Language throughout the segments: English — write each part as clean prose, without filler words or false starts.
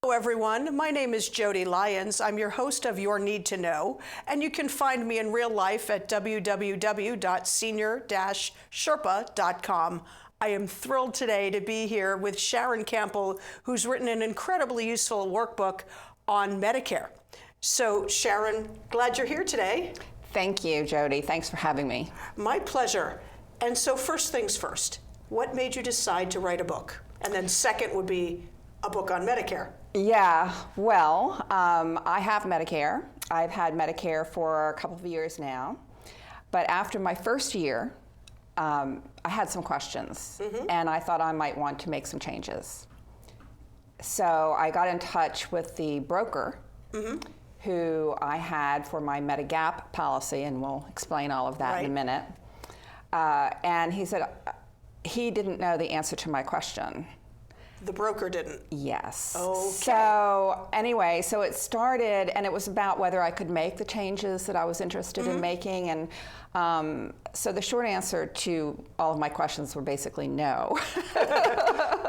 Hello everyone, my name is Jodi Lyons. I'm your host of Your Need to Know, and you can find me in real life at www.senior-sherpa.com. I am thrilled today to be here with Sharon Campbell, who's written an incredibly useful workbook on Medicare. So Sharon, glad you're here today. Thank you, Jodi. Thanks for having me. My pleasure. And so first things first, what made you decide to write a book? And then second would be a book on Medicare. Yeah, well, I have Medicare. I've had Medicare for a couple of years now. But after my first year, I had some questions, and I thought I might want to make some changes. So I got in touch with the broker who I had for my Medigap policy, and we'll explain all of that in a minute. And he said he didn't know the answer to my question. The broker didn't? Yes. Okay. So anyway, so it started, and it was about whether I could make the changes that I was interested in making. And so the short answer to all of my questions were basically no.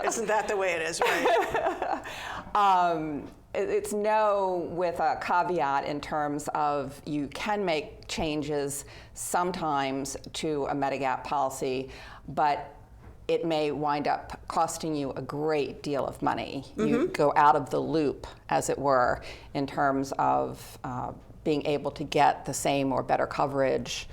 Isn't that the way it is, right? It's no with a caveat in terms of you can make changes sometimes to a Medigap policy, but it may wind up costing you a great deal of money. You go out of the loop, as it were, in terms of being able to get the same or better coverage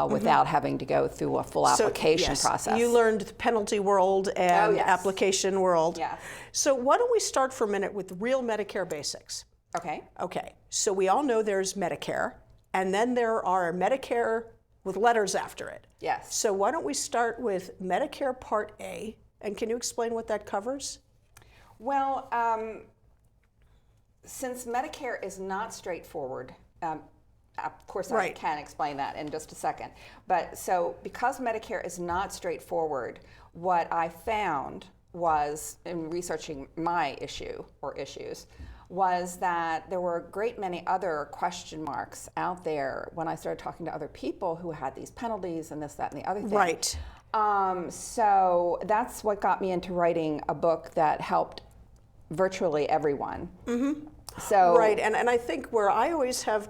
without having to go through a full application process. You learned the penalty world and application world. Yes. So why don't we start for a minute with real Medicare basics? Okay. Okay, so we all know there's Medicare, and then there are Medicare with letters after it. Yes. So why don't we start with Medicare Part A, and can you explain what that covers? Well, since Medicare is not straightforward, of course I can explain that in just a second, but so because Medicare is not straightforward, what I found was, in researching my issue or issues, was that there were a great many other question marks out there when I started talking to other people who had these penalties and this, that, and the other thing. Right. So that's what got me into writing a book that helped virtually everyone. So Right, and I think where I always have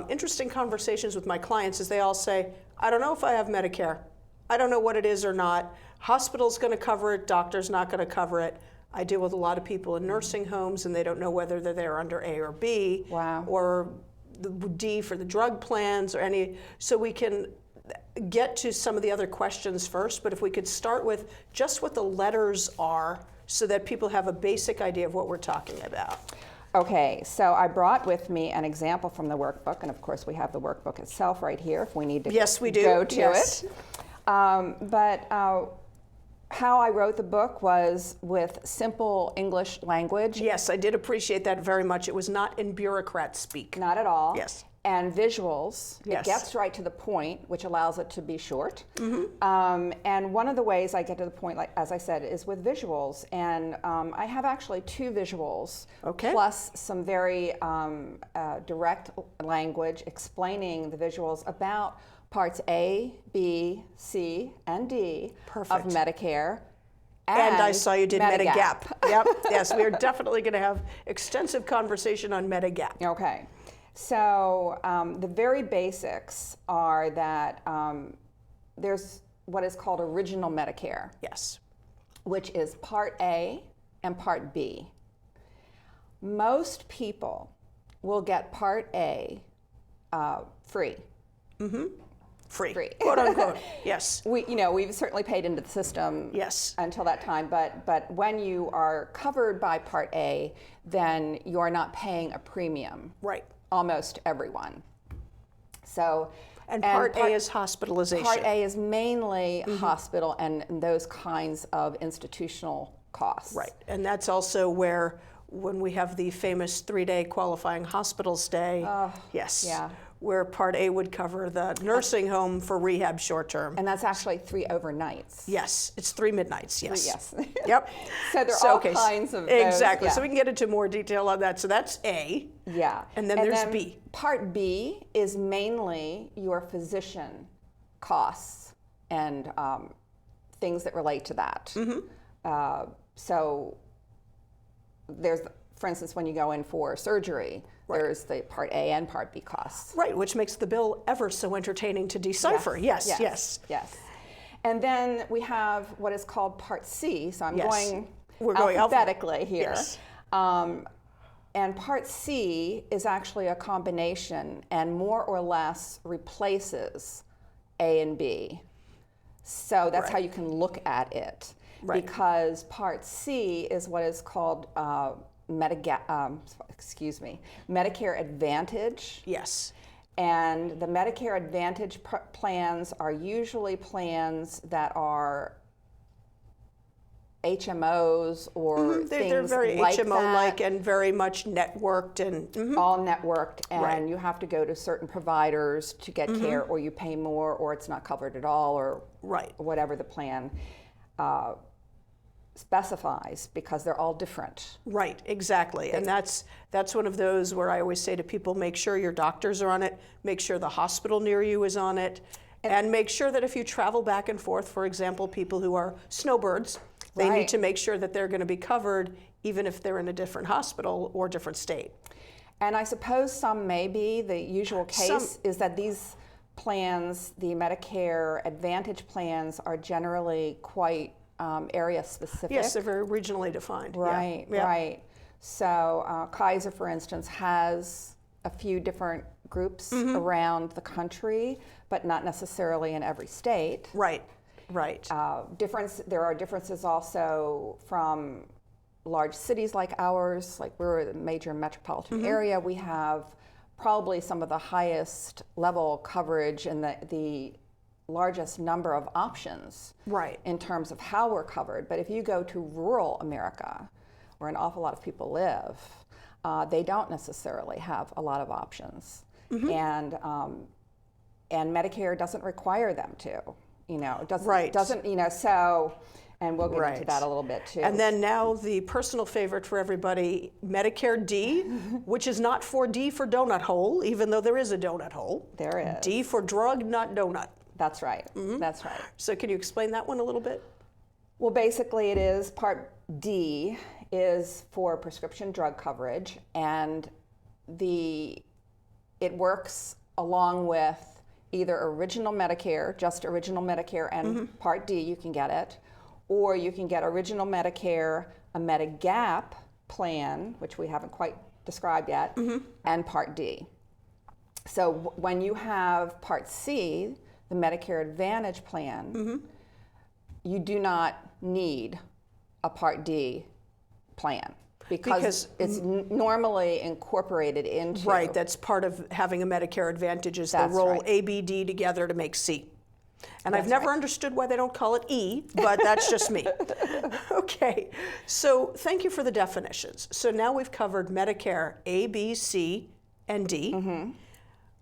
interesting conversations with my clients is they all say, I don't know if I have Medicare. I don't know what it is or not. Hospital's going to cover it, doctor's not going to cover it. I deal with a lot of people in nursing homes, and they don't know whether they're there under A or B, or the D for the drug plans, or any. So we can get to some of the other questions first, but if we could start with just what the letters are so that people have a basic idea of what we're talking about. Okay, so I brought with me an example from the workbook, and of course we have the workbook itself right here if we need to go to it. How I wrote the book was with simple English language. Yes, I did appreciate that very much. It was not in bureaucrat speak. Not at all. Yes. And visuals. It gets right to the point, which allows it to be short. And one of the ways I get to the point, like as I said, is with visuals. And I have actually two visuals, plus some very direct language explaining the visuals about Parts A, B, C, and D of Medicare. And I saw you did Medigap. Yep. Yes, we are definitely going to have extensive conversation on Medigap. Okay. So the very basics are that there's what is called original Medicare. Yes. Which is Part A and Part B. Most people will get Part A free. Free, quote unquote. Yes. We've certainly paid into the system until that time, but when you are covered by Part A, then you are not paying a premium. Right. Almost everyone. So, and Part A is hospitalization. Part A is mainly hospital and those kinds of institutional costs. Right, and that's also where, when we have the famous 3-day qualifying hospital stay, where Part A would cover the nursing home for rehab short term. And that's actually 3 overnights. Yes, it's 3 midnights, yes. 3, yes. Yep. So there are all kinds of those. Exactly, so we can get into more detail on that. So that's A. Yeah. And then there's B. Part B is mainly your physician costs and things that relate to that. So there's for instance, when you go in for surgery, there's the Part A and Part B costs. Right, which makes the bill ever so entertaining to decipher. Yes. And then we have what is called Part C. So we're going alphabetically here. Yes. And Part C is actually a combination and more or less replaces A and B. So that's how you can look at it. Right. Because Part C is what is called Medicare Advantage. Yes. And the Medicare Advantage plans are usually plans that are HMOs or they're very like HMO-like that. and very much networked and All networked, and you have to go to certain providers to get care, or you pay more, or it's not covered at all, or whatever the plan specifies, because they're all different. Right, exactly. And that's one of those where I always say to people, make sure your doctors are on it, make sure the hospital near you is on it, and make sure that if you travel back and forth, for example, people who are snowbirds, they need to make sure that they're going to be covered even if they're in a different hospital or different state. And I suppose some may be. The usual case is that these plans, the Medicare Advantage plans, are generally quite area specific. Yes, they're very regionally defined. Right, right. So Kaiser, for instance, has a few different groups around the country, but not necessarily in every state. Right. There are differences also from large cities like ours. Like we're a major metropolitan area. We have probably some of the highest level coverage and the largest number of options in terms of how we're covered. But if you go to rural America, where an awful lot of people live, they don't necessarily have a lot of options. And Medicare doesn't require them to. Doesn't, so, and we'll get into that a little bit too. And then now the personal favorite for everybody, Medicare D, which is not for D for donut hole, even though there is a donut hole. There is. D for drug, not donut. That's right, that's right. So can you explain that one a little bit? Well, basically it is, Part D is for prescription drug coverage, and it works along with either original Medicare, just original Medicare and Part D, you can get it, or you can get original Medicare, a Medigap plan, which we haven't quite described yet, and Part D. So when you have Part C, the Medicare Advantage plan, you do not need a Part D plan. Because it's normally incorporated into. Right, that's part of having a Medicare Advantage is they roll A, B, D together to make C. And I've never understood why they don't call it E, but that's just me. Okay, so thank you for the definitions. So now we've covered Medicare A, B, C, and D.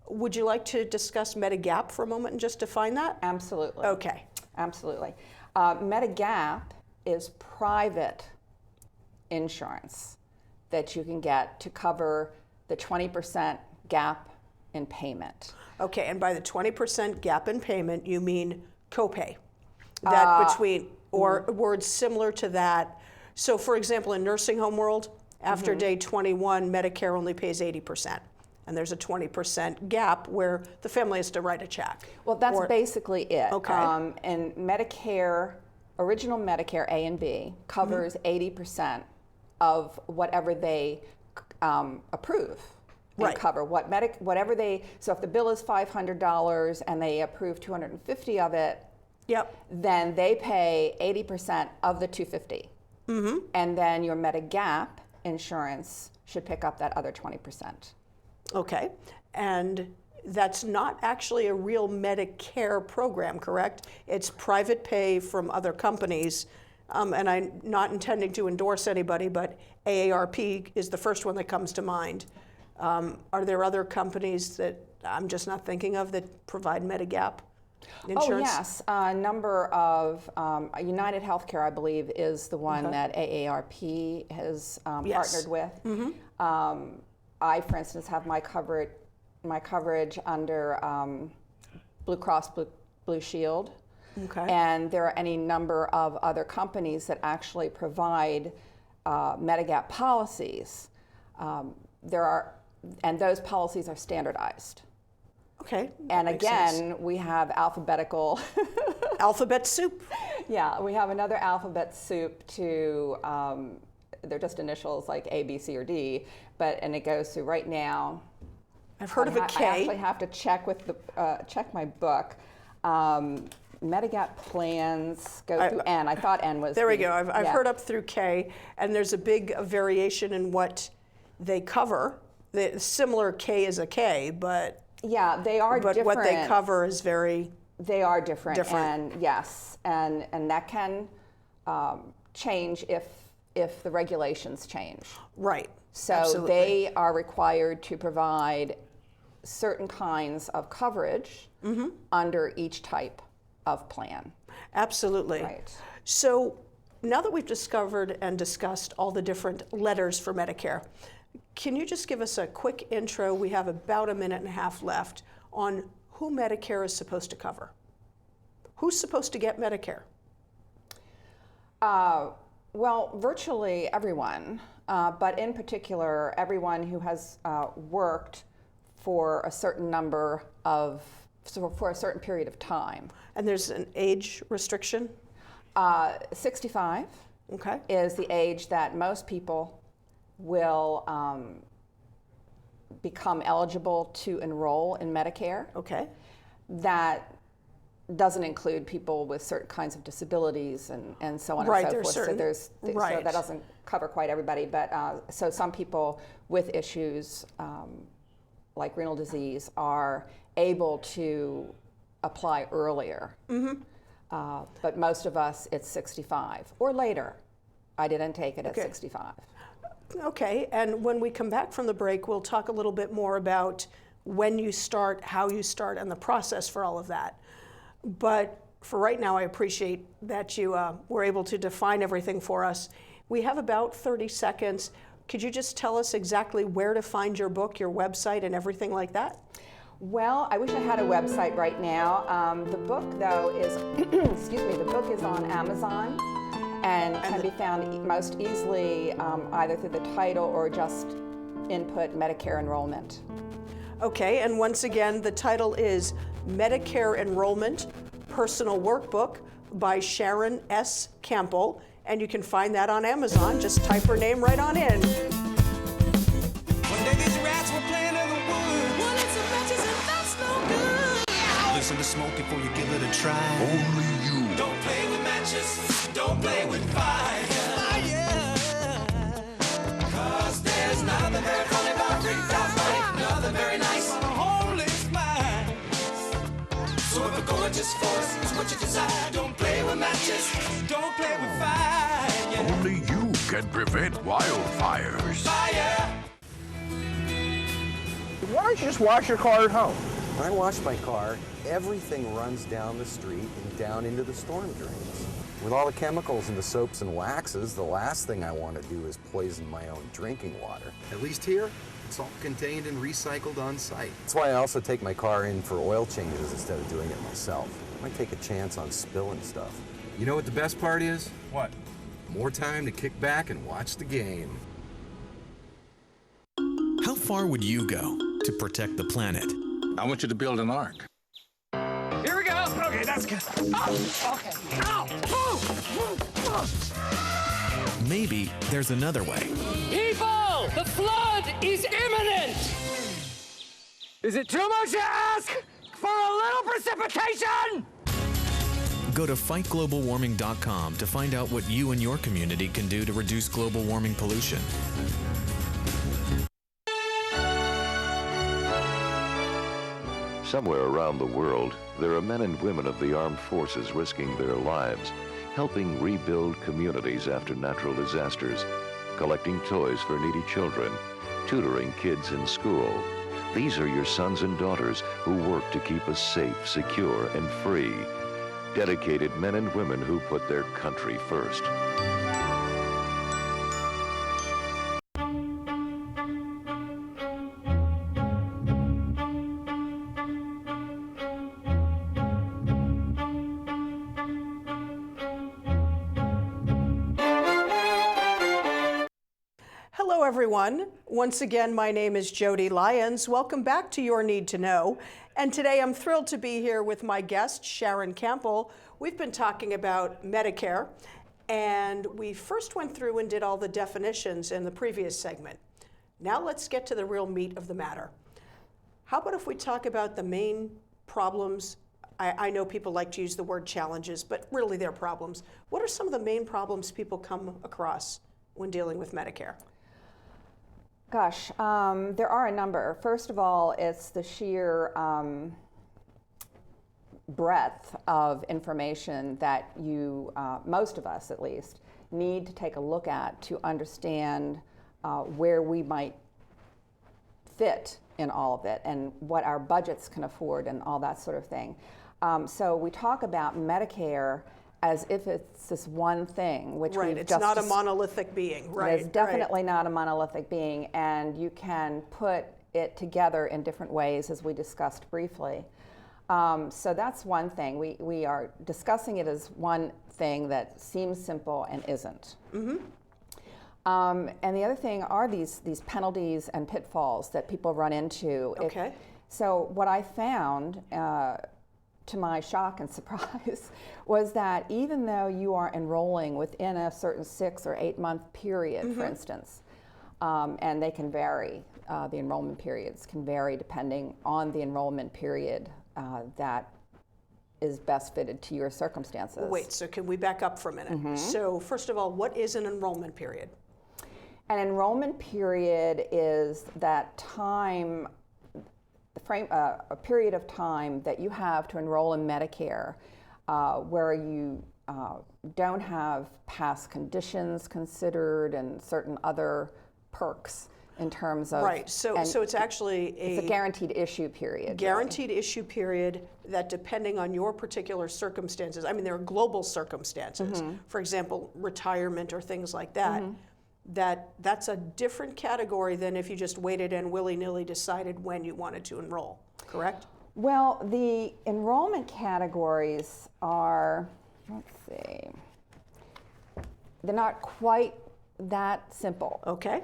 Would you like to discuss Medigap for a moment and just define that? Absolutely. Okay. Absolutely. Medigap is private insurance that you can get to cover the 20% gap in payment. Okay, and by the 20% gap in payment, you mean copay. That between, or words similar to that. So for example, in nursing home world, after day 21, Medicare only pays 80%. And there's a 20% gap where the family has to write a check. Well, that's basically it. Okay. And Medicare, original Medicare A and B, covers 80% of whatever they approve and cover. Whatever they, so if the bill is $500 and they approve $250 of it, then they pay 80% of the $250. And then your Medigap insurance should pick up that other 20%. Okay, and that's not actually a real Medicare program, correct? It's private pay from other companies. And I'm not intending to endorse anybody, but AARP is the first one that comes to mind. Are there other companies that I'm just not thinking of that provide Medigap insurance? Oh, yes. A number of, United Healthcare, I believe, is the one that AARP has partnered with. I, for instance, have my coverage under Blue Cross Blue Shield. Okay. And there are any number of other companies that actually provide Medigap policies, and those policies are standardized. Okay. And makes again, sense. we have alphabetical. Alphabet soup. Yeah, we have another alphabet soup to, they're just initials like A, B, C, or D, and it goes through right now. I've heard of a K. I actually have to check with check my book. Medigap plans go through N. I thought N was. There we go. I've heard up through K, and there's a big variation in what they cover. The similar K is a K, but yeah, they are different. But what they cover is very. They are different. And yes, and that can change if the regulations change. Right. So Absolutely. they are required to provide certain kinds of coverage under each type of plan. Absolutely. Right. So now that we've discovered and discussed all the different letters for Medicare, can you just give us a quick intro? We have about a minute and a half left on who Medicare is supposed to cover. Who's supposed to get Medicare? Well, virtually everyone, but in particular, everyone who has worked for a certain for a certain period of time. And there's an age restriction? 65 Okay. is the age that most people will become eligible to enroll in Medicare. Okay. That doesn't include people with certain kinds of disabilities and so on Right, and so there's forth. certain- So right. so that doesn't cover quite everybody, but so some people with issues like renal disease are able to apply earlier. But most of us, it's 65 or later. I didn't take it at 65. Okay, and when we come back from the break, we'll talk a little bit more about when you start, how you start, and the process for all of that. But for right now, I appreciate that you were able to define everything for us. We have about 30 seconds. Could you just tell us exactly where to find your book, your website, and everything like that? Well, I wish I had a website right now. The book, though, is excuse me. The book is on Amazon and can be found most easily either through the title or just input Medicare Enrollment. Okay, and once again, the title is Medicare Enrollment Personal Workbook by Sharon S. Campbell, and you can find that on Amazon. Just type her name right on in. One day these rats were playing in the woods. Well, it's a matches and that's no good. Listen to smoke before you give it a try. Only you. Don't play with matches. Don't play with fire. Cause there's nothing very funny about ripped out money. Nothing very nice on a homeless mind. So if a gorgeous force is what you desire, don't play with matches. Don't play with fire. Only you can prevent wildfires. Fire. Why don't you just wash your car at home? When I wash my car, everything runs down the street and down into the storm drains. With all the chemicals in the soaps and waxes, the last thing I want to do is poison my own drinking water. At least here, it's all contained and recycled on site. That's why I also take my car in for oil changes instead of doing it myself. I might take a chance on spilling stuff. You know what the best part is? What? More time to kick back and watch the game. How far would you go to protect the planet? I want you to build an ark. Here we go. Okay, that's good. Oh, okay. Ow! Maybe there's another way. People, the flood is imminent! Is it too much to ask for a little precipitation? Go to fightglobalwarming.com to find out what you and your community can do to reduce global warming pollution. Somewhere around the world, there are men and women of the armed forces risking their lives, helping rebuild communities after natural disasters, collecting toys for needy children, tutoring kids in school. These are your sons and daughters who work to keep us safe, secure, and free. Dedicated men and women who put their country first. everyone. Once again, my name is Jodi Lyons. Welcome back to Your Need to Know. And today I'm thrilled to be here with my guest, Sharon Campbell. We've been talking about Medicare, and we first went through and did all the definitions in the previous segment. Now let's get to the real meat of the matter. How about if we talk about the main problems? I know people like to use the word challenges, but really they're problems. What are some of the main problems people come across when dealing with Medicare? Gosh, there are a number. First of all, it's the sheer breadth of information that you, most of us at least, need to take a look at to understand where we might fit in all of it and what our budgets can afford and all that sort of thing. So we talk about Medicare as if it's this one thing, which right, we've it's just not a monolithic being, right? It's definitely not a monolithic being, and you can put it together in different ways, as we discussed briefly. So that's one thing. We are discussing it as one thing that seems simple and isn't. Mm-hmm. And the other thing are these penalties and pitfalls that people run into. Okay. So what I found, to my shock and surprise, was that even though you are enrolling within a certain 6 or 8 month period, for instance, and they can vary, the enrollment periods can vary depending on the enrollment period that is best fitted to your circumstances. Wait, so can we back up for a minute? Mm-hmm. So first of all, what is an enrollment period? An enrollment period is that time, a period of time that you have to enroll in Medicare where you don't have past conditions considered and certain other perks in terms of... Right, so it's actually it's a guaranteed issue period. Guaranteed issue period that, depending on your particular circumstances, I mean, there are global circumstances, for example, retirement or things like that, that's a different category than if you just waited and willy-nilly decided when you wanted to enroll, correct? Well, the enrollment categories are, let's see, they're not quite that simple. Okay.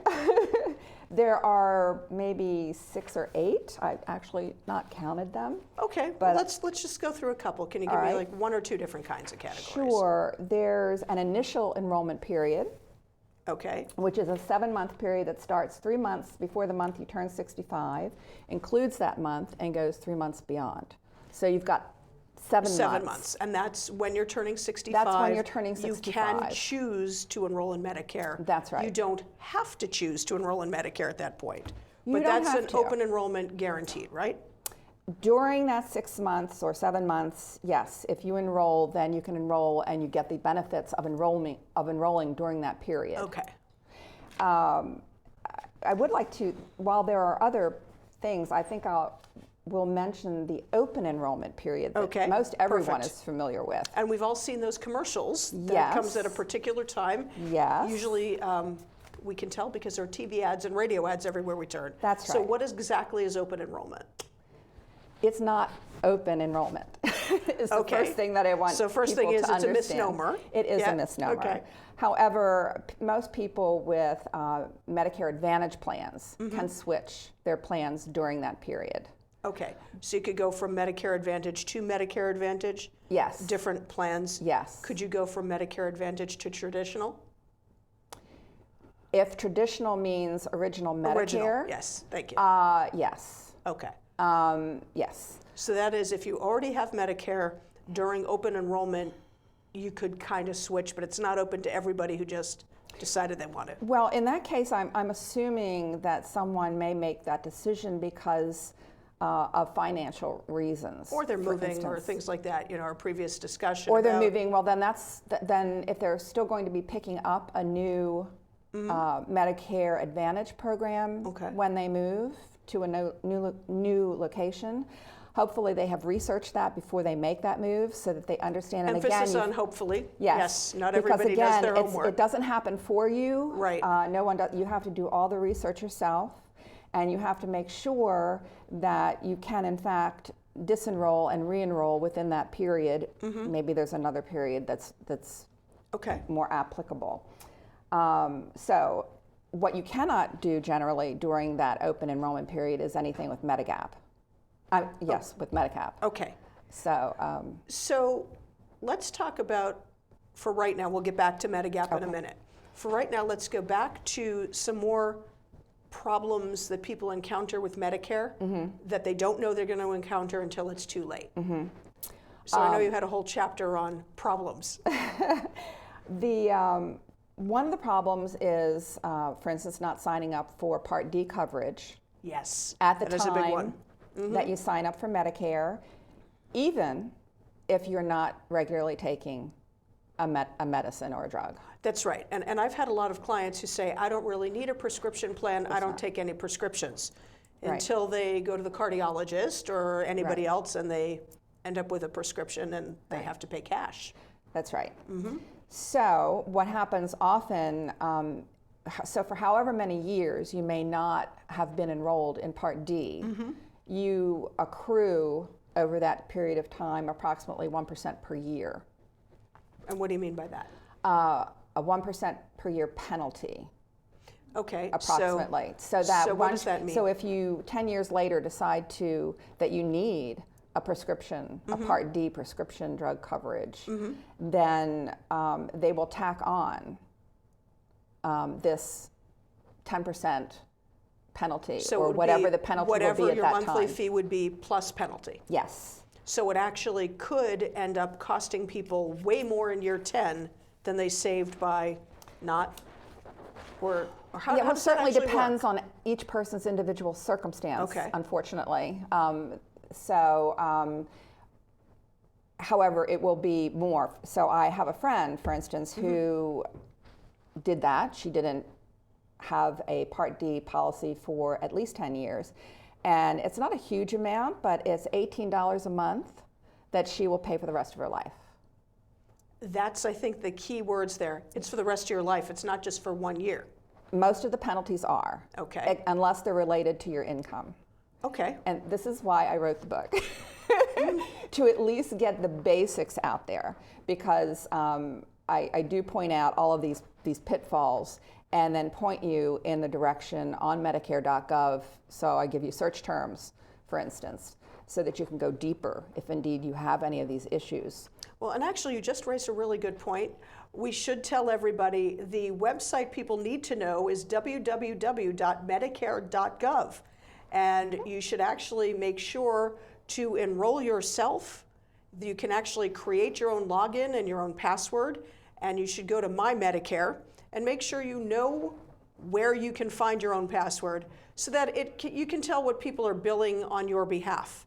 There are maybe 6 or 8. I've actually not counted them. Okay, but well, let's just go through a couple. Can you give me like 1 or 2 different kinds of categories? Sure. There's an initial enrollment period. Okay. Which is a 7-month period that starts 3 months before the month you turn 65, includes that month, and goes 3 months beyond. So you've got 7 months. 7 months, and that's when you're turning 65. That's when you're turning 65. You can choose to enroll in Medicare. That's right. You don't have to choose to enroll in Medicare at that point. You but don't that's have an to. open enrollment guaranteed, right? During that 6 months or 7 months, yes. If you enroll, then you can enroll and you get the benefits of enrolling during that period. Okay. I would like to, while there are other things, I think we'll mention the open enrollment period that most everyone is familiar with. And we've all seen those commercials. Yes. That comes at a particular time. Yes. Usually we can tell because there are TV ads and radio ads everywhere we turn. That's right. So what exactly is open enrollment? It's not open enrollment. Is the first thing that I want So first people thing is to it's a understand. misnomer. It is a misnomer. Okay. However, most people with Medicare Advantage plans can switch their plans during that period. Okay, so you could go from Medicare Advantage to Medicare Advantage? Yes. Different plans? Yes. Could you go from Medicare Advantage to traditional? If traditional means original Medicare. Original, yes, thank you. Yes. Okay. Yes. So that is, if you already have Medicare, during open enrollment, you could kind of switch, but it's not open to everybody who just decided they want it. Well, in that case, I'm assuming that someone may make that decision because of financial reasons. Or they're moving or things like that, our previous discussion. Or they're moving, well then if they're still going to be picking up a new Medicare Advantage program when they move to a new location, hopefully they have researched that before they make that move so that they understand. And Emphasis again, on hopefully. Yes, not because everybody again, does their homework. It doesn't happen for you. Right. No one does. You have to do all the research yourself, and you have to make sure that you can, in fact, disenroll and re-enroll within that period. Maybe there's another period that's more applicable. So what you cannot do generally during that open enrollment period is anything with Medigap. Yes, with Medigap. Okay. So, So let's talk about, for right now, we'll get back to Medigap in a minute. For right now, let's go back to some more problems that people encounter with Medicare that they don't know they're going to encounter until it's too late. So I know you had a whole chapter on problems. One of the problems is, for instance, not signing up for Part D coverage. Yes, At the that is a big one. time that you sign up for Medicare, even if you're not regularly taking a medicine or a drug. That's right. And I've had a lot of clients who say, I don't really need a prescription plan. I don't take any prescriptions until they go to the cardiologist or anybody else and they end up with a prescription and they have to pay cash. That's right. So what happens often, so for however many years you may not have been enrolled in Part D, you accrue over that period of time approximately 1% per year. And what do you mean by that? A 1% per year penalty. Okay. Approximately. So what does that mean? So if you 10 years later decide that you need a prescription, a Part D prescription drug coverage, then they will tack on this 10% penalty, So or it would whatever be the penalty will be at that time. whatever your monthly fee would be plus penalty. Yes. So it actually could end up costing people way more in year 10 than they saved by not, or how, Yeah, how well, it does that certainly actually depends work? on each person's individual circumstance, Okay. unfortunately. However, it will be more. So I have a friend, for instance, who did that. She didn't have a Part D policy for at least 10 years. And it's not a huge amount, but it's $18 a month that she will pay for the rest of her life. That's, I think, the key words there. It's for the rest of your life. It's not just for 1 year. Most of the penalties are, Okay. unless they're related to your income. Okay. And this is why I wrote the book, to at least get the basics out there, because I do point out all of these pitfalls and then point you in the direction on Medicare.gov. So I give you search terms, for instance, so that you can go deeper if indeed you have any of these issues. Well, and actually, you just raised a really good point. We should tell everybody the website people need to know is www.medicare.gov. And you should actually make sure to enroll yourself. You can actually create your own login and your own password. And you should go to My Medicare and make sure you know where you can find your own password so that you can tell what people are billing on your behalf.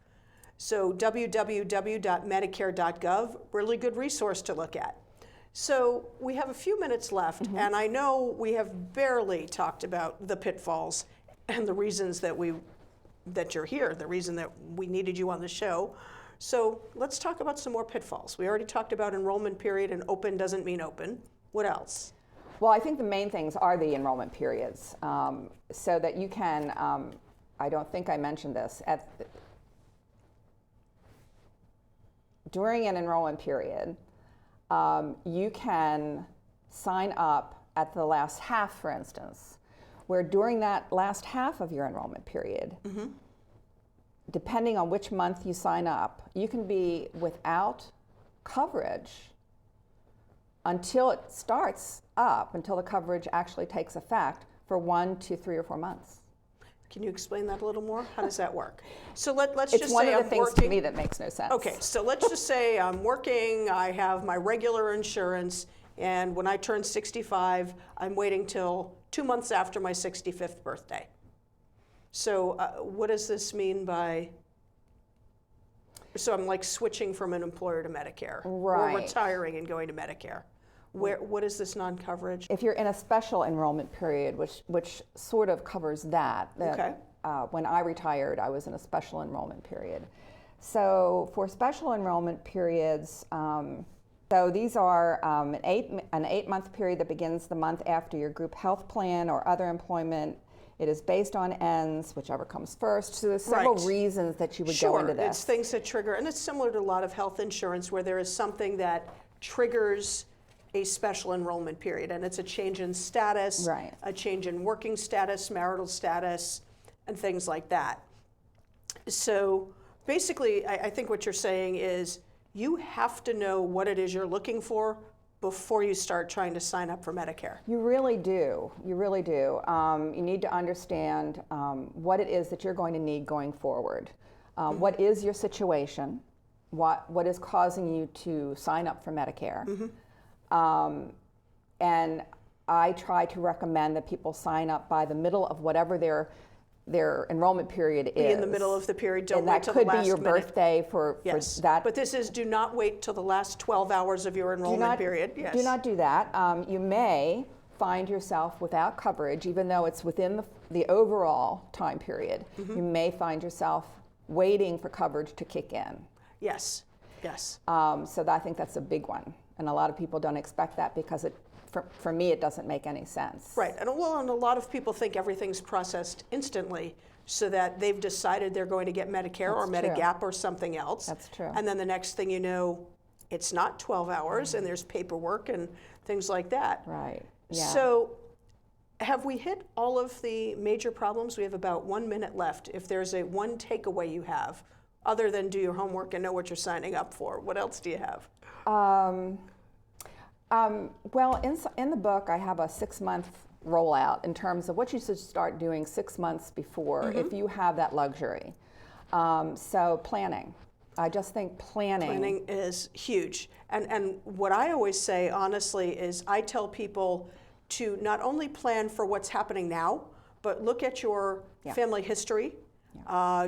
So www.medicare.gov, really good resource to look at. So we have a few minutes left, and I know we have barely talked about the pitfalls and the reasons that you're here, the reason that we needed you on the show. So let's talk about some more pitfalls. We already talked about enrollment period, and open doesn't mean open. What else? Well, I think the main things are the enrollment periods, so that you can, I don't think I mentioned this, during an enrollment period, you can sign up at the last half, for instance, where during that last half of your enrollment period, depending on which month you sign up, you can be without coverage until it starts up, until the coverage actually takes effect for 1 to 3 or 4 months. Can you explain that a little more? How does that work? So let's It's just one say of the I'm things working. to me that makes no sense. Okay, so let's just say I'm working, I have my regular insurance, and when I turn 65, I'm waiting till 2 months after my 65th birthday. So what does this mean by, so I'm like switching from an employer to Medicare, Right. or retiring and going to Medicare. What is this non-coverage? If you're in a special enrollment period, which sort of covers that. Okay. When I retired, I was in a special enrollment period. So for special enrollment periods, so these are an 8-month period that begins the month after your group health plan or other employment. It is based on ends, whichever comes first. So there's several Right. reasons that you would Sure, go into this. it's things that trigger, and it's similar to a lot of health insurance where there is something that triggers a special enrollment period, and it's a change in status, Right. a change in working status, marital status, and things like that. So basically, I think what you're saying is you have to know what it is you're looking for before you start trying to sign up for Medicare. You really do. You really do. You need to understand what it is that you're going to need going forward. What is your situation? What is causing you to sign up for Medicare? And I try to recommend that people sign up by the middle of whatever their enrollment period is. Be in the middle of the period. Don't and wait that till could the last be your minute. birthday for that. But this is do not wait till the last 12 hours of your enrollment period. Yes. Do not do that. You may find yourself without coverage, even though it's within the overall time period. You may find yourself waiting for coverage to kick in. Yes, yes. So I think that's a big one. And a lot of people don't expect that because for me, it doesn't make any sense. Right, and a lot of people think everything's processed instantly so that they've decided they're going to get Medicare or Medigap or something else. That's true. And then the next thing you know, it's not 12 hours and there's paperwork and things like that. Right, yeah. So have we hit all of the major problems? We have about 1 minute left. If there's one takeaway you have, other than do your homework and know what you're signing up for, what else do you have? Well, in the book, I have a 6-month rollout in terms of what you should start doing 6 months before if you have that luxury. So planning. I just think planning. Planning is huge. And what I always say, honestly, is I tell people to not only plan for what's happening now, but look at your family history.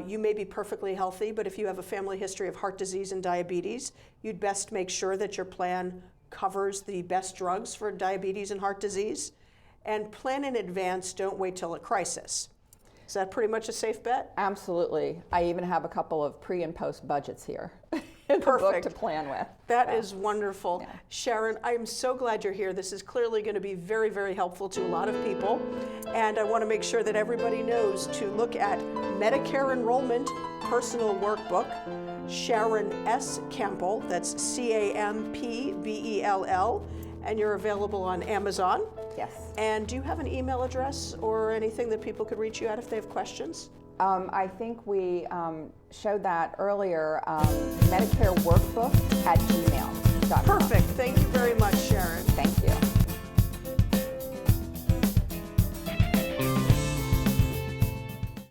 You may be perfectly healthy, but if you have a family history of heart disease and diabetes, you'd best make sure that your plan covers the best drugs for diabetes and heart disease. And plan in advance, don't wait till a crisis. Is that pretty much a safe bet? Absolutely. I even have a couple of pre and post budgets here in the book to plan with. That is wonderful. Sharon, I'm so glad you're here. This is clearly going to be very, very helpful to a lot of people. And I want to make sure that everybody knows to look at Medicare Enrollment Personal Workbook, Sharon S. Campbell, that's Campbell, and you're available on Amazon. Yes. And do you have an email address or anything that people could reach you at if they have questions? I think we showed that earlier, Medicare Workbook at gmail.com. Perfect. Thank you very much, Sharon. Thank you.